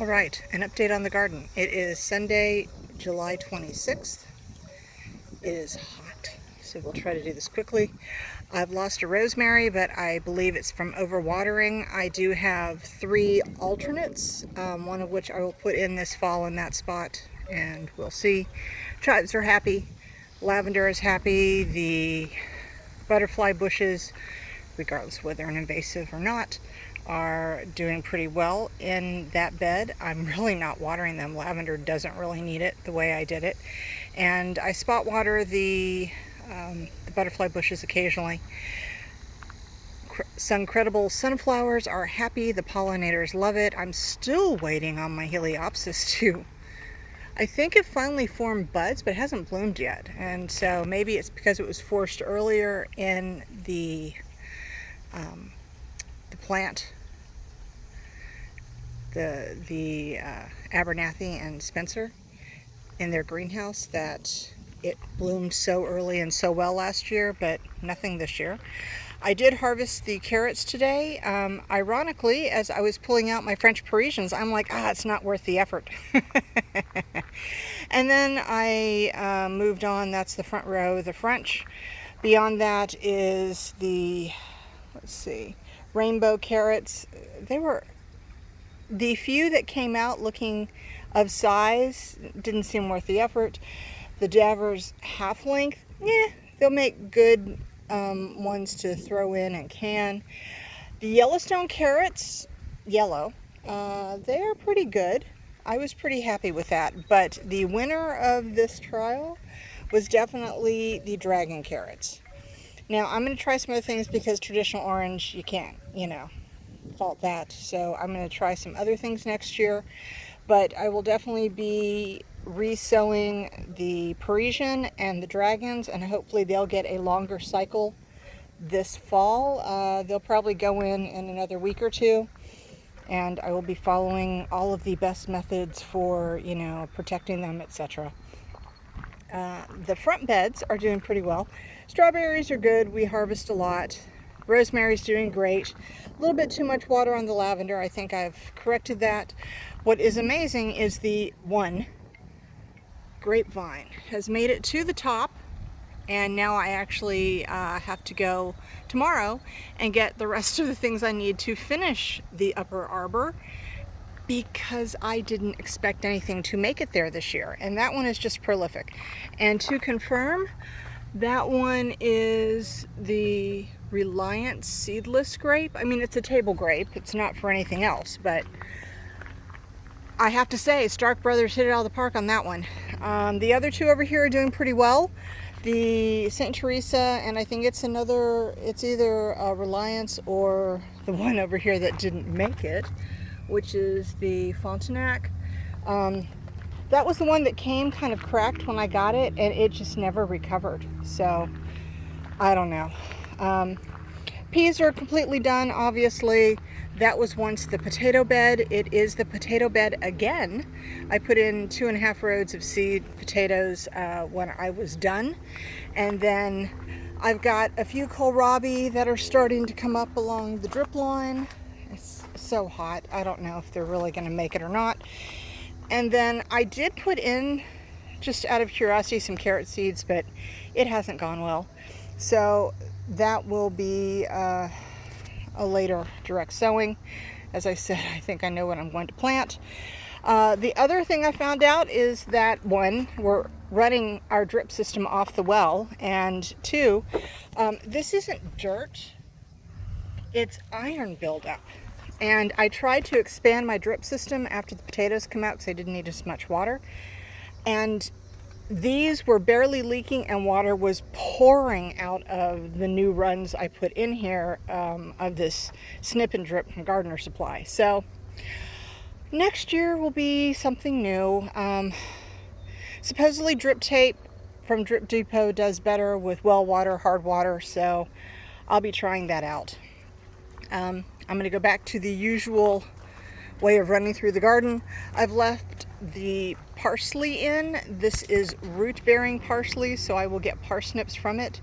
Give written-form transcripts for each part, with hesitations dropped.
All right, an update on the garden. It is Sunday, July 26th. It is hot, so we'll try to do this quickly. I've lost a rosemary, but I believe it's from overwatering. I do have 3 alternates, one of which I will put in this fall in that spot, and we'll see. Chives are happy. Lavender is happy. The butterfly bushes, regardless of whether they're invasive or not, are doing pretty well in that bed. I'm really not watering them. Lavender doesn't really need it the way I did it. And I spot water the butterfly bushes occasionally. Some credible sunflowers are happy. The pollinators love it. I'm still waiting on my Heliopsis to, I think it finally formed buds, but it hasn't bloomed yet. And so maybe it's because it was forced earlier in the plant, the Abernathy and Spencer in their greenhouse, that it bloomed so early and so well last year, but nothing this year. I did harvest the carrots today. Ironically, as I was pulling out my French Parisians, I'm like, it's not worth the effort. And then I moved on. That's the front row, the French. Beyond that is the, let's see, rainbow carrots. They were, the few that came out looking of size didn't seem worth the effort. The Davers half length, they'll make good ones to throw in and can. The Yellowstone carrots, yellow, they're pretty good. I was pretty happy with that, but the winner of this trial was definitely the dragon carrots. Now I'm going to try some other things because traditional orange, you can't, fault that. So I'm going to try some other things next year, but I will definitely be resowing the Parisian and the dragons, and hopefully they'll get a longer cycle this fall. They'll probably go in another week or two, and I will be following all of the best methods for, protecting them, etc. The front beds are doing pretty well. Strawberries are good. We harvest a lot. Rosemary's doing great. A little bit too much water on the lavender. I think I've corrected that. What is amazing is the one grapevine has made it to the top, and now I actually have to go tomorrow and get the rest of the things I need to finish the upper arbor, because I didn't expect anything to make it there this year. And that one is just prolific. And to confirm, that one is the Reliance seedless grape. I mean, it's a table grape. It's not for anything else, but I have to say, Stark Brothers hit it out of the park on that one. The other two over here are doing pretty well. The St. Teresa, and I think it's either Reliance or the one over here that didn't make it, which is the Frontenac. That was the one that came kind of cracked when I got it, and it just never recovered. So, I don't know. Peas are completely done, obviously. That was once the potato bed. It is the potato bed again. I put in 2.5 rows of seed potatoes when I was done. And then I've got a few kohlrabi that are starting to come up along the drip line. It's so hot. I don't know if they're really going to make it or not. And then I did put in, just out of curiosity, some carrot seeds, but it hasn't gone well. So that will be a later direct sowing. As I said, I think I know what I'm going to plant. The other thing I found out is that, 1, we're running our drip system off the well, and 2, this isn't dirt, it's iron buildup. And I tried to expand my drip system after the potatoes come out because I didn't need as much water. And these were barely leaking, and water was pouring out of the new runs I put in here of this snip and drip from Gardener Supply. So next year will be something new. Supposedly drip tape from Drip Depot does better with well water, hard water, so I'll be trying that out. I'm going to go back to the usual way of running through the garden. I've left the parsley in. This is root-bearing parsley, so I will get parsnips from it.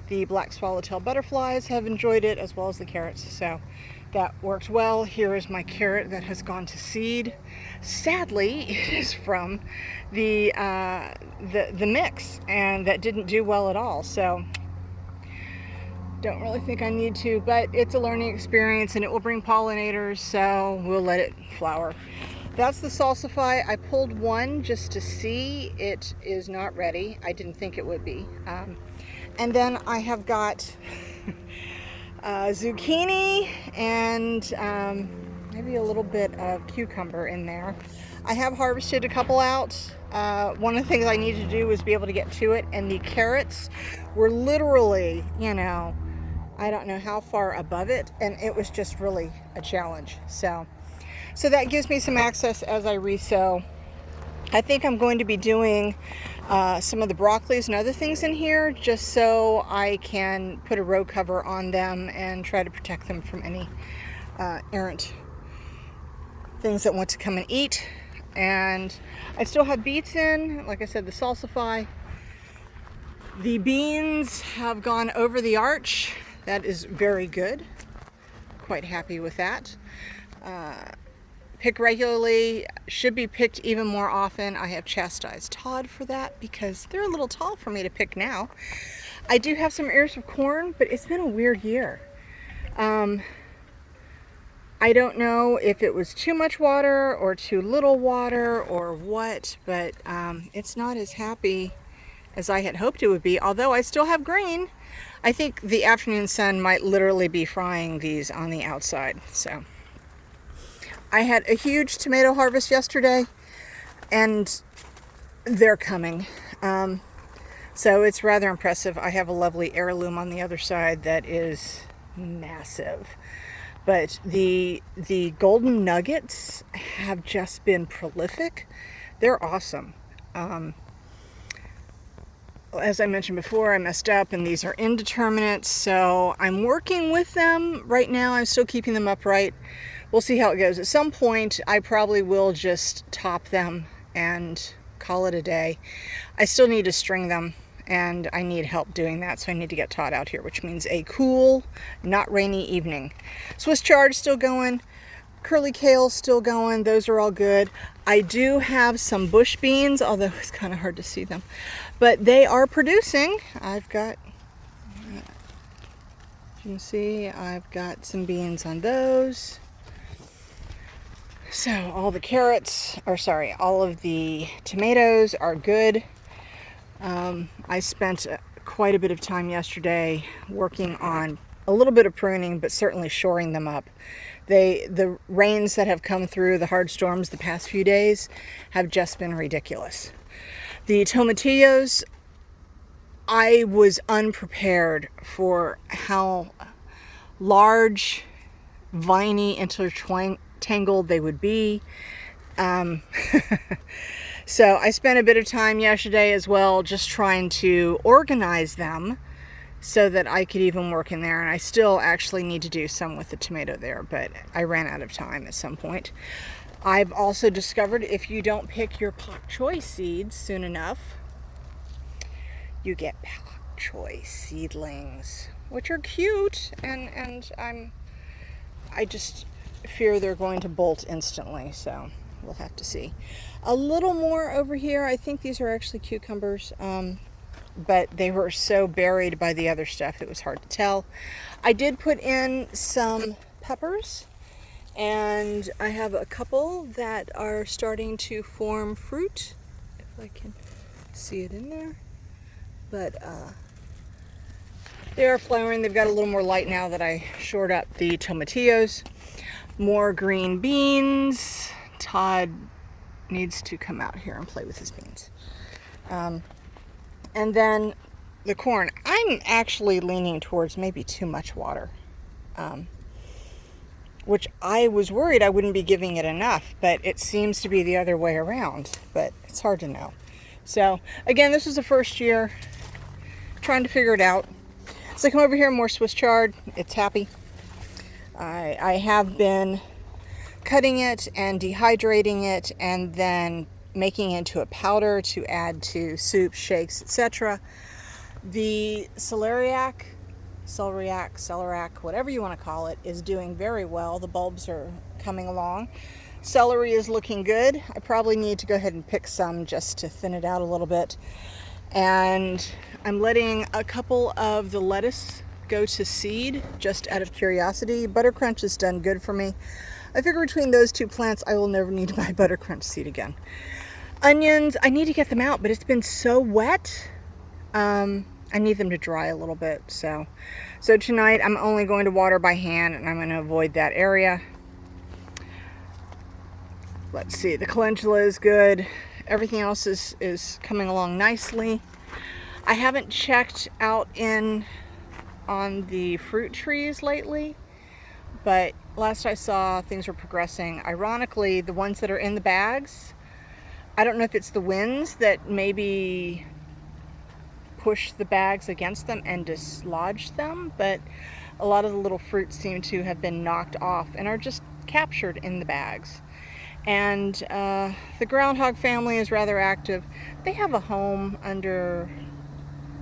The black swallowtail butterflies have enjoyed it, as well as the carrots. So That worked well. Here is my carrot that has gone to seed. Sadly, it is from the mix, and that didn't do well at all. So don't really think I need to, but it's a learning experience and it will bring pollinators, so we'll let it flower. That's the salsify. I pulled one just to see. It is not ready. I didn't think it would be. And then I have got zucchini and maybe a little bit of cucumber in there. I have harvested a couple out. One of the things I need to do is be able to get to it, and the carrots were literally, you know, I don't know how far above it, and it was just really a challenge. So that gives me some access as I resow. I think I'm going to be doing some of the broccolis and other things in here just so I can put a row cover on them and try to protect them from any errant things that want to come and eat. And I still have beets in, like I said, the salsify. The beans have gone over the arch. That is very good. Quite happy with that. Pick regularly, should be picked even more often. I have chastised Todd for that because they're a little tall for me to pick now. I do have some ears of corn, but it's been a weird year. I don't know if it was too much water or too little water or what, but it's not as happy as I had hoped it would be, although I still have green. I think the afternoon sun might literally be frying these on the outside. So I had a huge tomato harvest yesterday, and they're coming. So it's rather impressive. I have a lovely heirloom on the other side that is massive. But the golden nuggets have just been prolific. They're awesome. As I mentioned before, I messed up, and these are indeterminate, so I'm working with them right now. I'm still keeping them upright. We'll see how it goes. At some point, I probably will just top them and call it a day. I still need to string them, and I need help doing that, so I need to get Todd out here, which means a cool, not rainy evening. Swiss chard still going. Curly kale still going. Those are all good. I do have some bush beans, although it's kind of hard to see them, but they are producing. I've got, you can see, I've got some beans on those. So all the carrots, or sorry, all of the tomatoes are good. I spent quite a bit of time yesterday working on a little bit of pruning, but certainly shoring them up. The rains that have come through, the hard storms the past few days, have just been ridiculous. The tomatillos, I was unprepared for how large, viney, intertangled they would be. So I spent a bit of time yesterday as well just trying to organize them so that I could even work in there. And I still actually need to do some with the tomato there, but I ran out of time at some point. I've also discovered if you don't pick your Pak Choy seeds soon enough, you get Pak Choy seedlings, which are cute, and I just fear they're going to bolt instantly, so we'll have to see. A little more over here. I think these are actually cucumbers, but they were so buried by the other stuff it was hard to tell. I did put in some peppers, and I have a couple that are starting to form fruit, if I can see it in there. But they are flowering. They've got a little more light now that I shored up the tomatillos. More green beans. Todd needs to come out here and play with his beans. And then the corn. I'm actually leaning towards maybe too much water, which I was worried I wouldn't be giving it enough, but it seems to be the other way around, but it's hard to know. So again, this is the first year trying to figure it out. So I come over here, more Swiss chard. It's happy. I have been cutting it and dehydrating it and then making it into a powder to add to soups, shakes, etc. The celeriac celeriac, whatever you want to call it, is doing very well. The bulbs are coming along. Celery is looking good. I probably need to go ahead and pick some just to thin it out a little bit. And I'm letting a couple of the lettuce go to seed just out of curiosity. Buttercrunch has done good for me. I figure between those two plants, I will never need to buy buttercrunch seed again. Onions, I need to get them out, but it's been so wet. I need them to dry a little bit. So tonight I'm only going to water by hand, and I'm going to avoid that area. Let's see, the calendula is good. Everything else is coming along nicely. I haven't checked out on the fruit trees lately, but last I saw, things were progressing. Ironically, the ones that are in the bags, I don't know if it's the winds that maybe push the bags against them and dislodge them, but a lot of the little fruits seem to have been knocked off and are just captured in the bags. And the groundhog family is rather active. They have a home under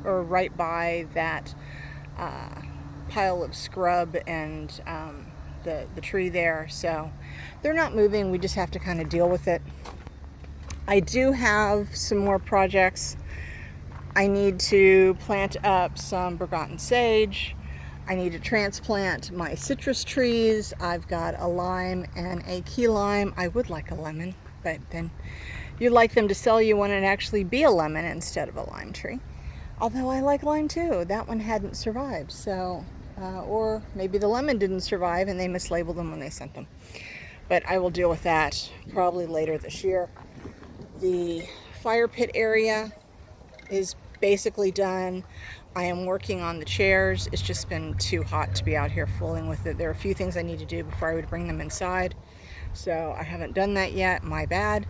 or right by that pile of scrub and the tree there, so they're not moving. We just have to kind of deal with it. I do have some more projects. I need to plant up some Bergamot sage. I need to transplant my citrus trees. I've got a lime and a key lime. I would like a lemon, but then you'd like them to sell you one and actually be a lemon instead of a lime tree. Although I like lime too. That one hadn't survived, so or maybe the lemon didn't survive and they mislabeled them when they sent them. But I will deal with that probably later this year. The fire pit area is basically done. I am working on the chairs. It's just been too hot to be out here fooling with it. There are a few things I need to do before I would bring them inside. So I haven't done that yet, my bad.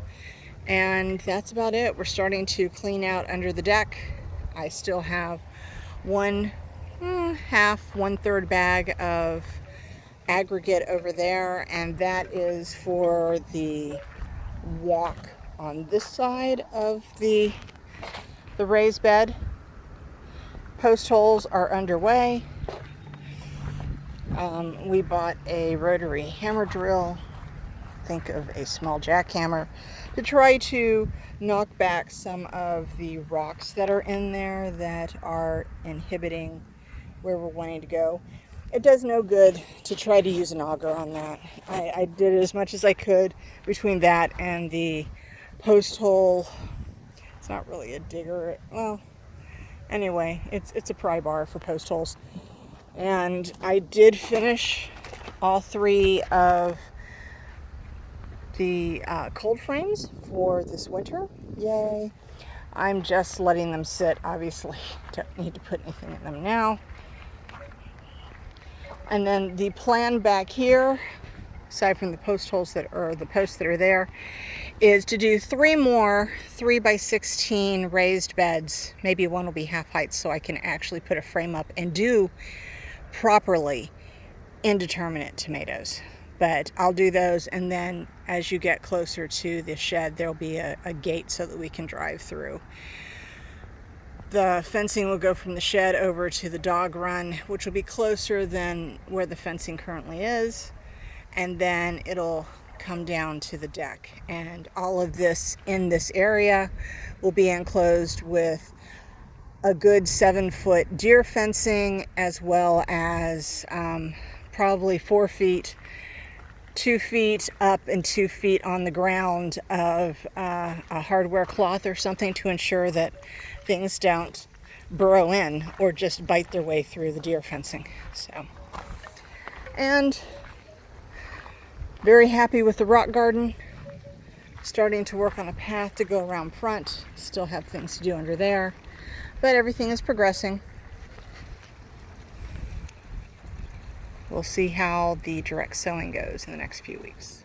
And that's about it. We're starting to clean out under the deck. I still have one third bag of aggregate over there, and that is for the walk on this side of the raised bed. Post holes are underway. We bought a rotary hammer drill, think of a small jackhammer, to try to knock back some of the rocks that are in there that are inhibiting where we're wanting to go. It does no good to try to use an auger on that. I did as much as I could between that and the post hole. It's not really a digger. Well, anyway, it's a pry bar for post holes. And I did finish all three of the cold frames for this winter. Yay. I'm just letting them sit, obviously. Don't need to put anything in them now. And then the plan back here, aside from the post holes the posts that are there, is to do 3 more 3x16 raised beds. Maybe one will be half height so I can actually put a frame up and do properly indeterminate tomatoes. But I'll do those, and then as you get closer to the shed, there'll be a gate so that we can drive through. The fencing will go from the shed over to the dog run, which will be closer than where the fencing currently is, and then it'll come down to the deck. And all of this in this area will be enclosed with a good 7-foot deer fencing, as well as probably 4 feet, 2 feet up and 2 feet on the ground of a hardware cloth or something to ensure that things don't burrow in or just bite their way through the deer fencing. So, and very happy with the rock garden. Starting to work on a path to go around front. Still have things to do under there, but everything is progressing. We'll see how the direct sowing goes in the next few weeks.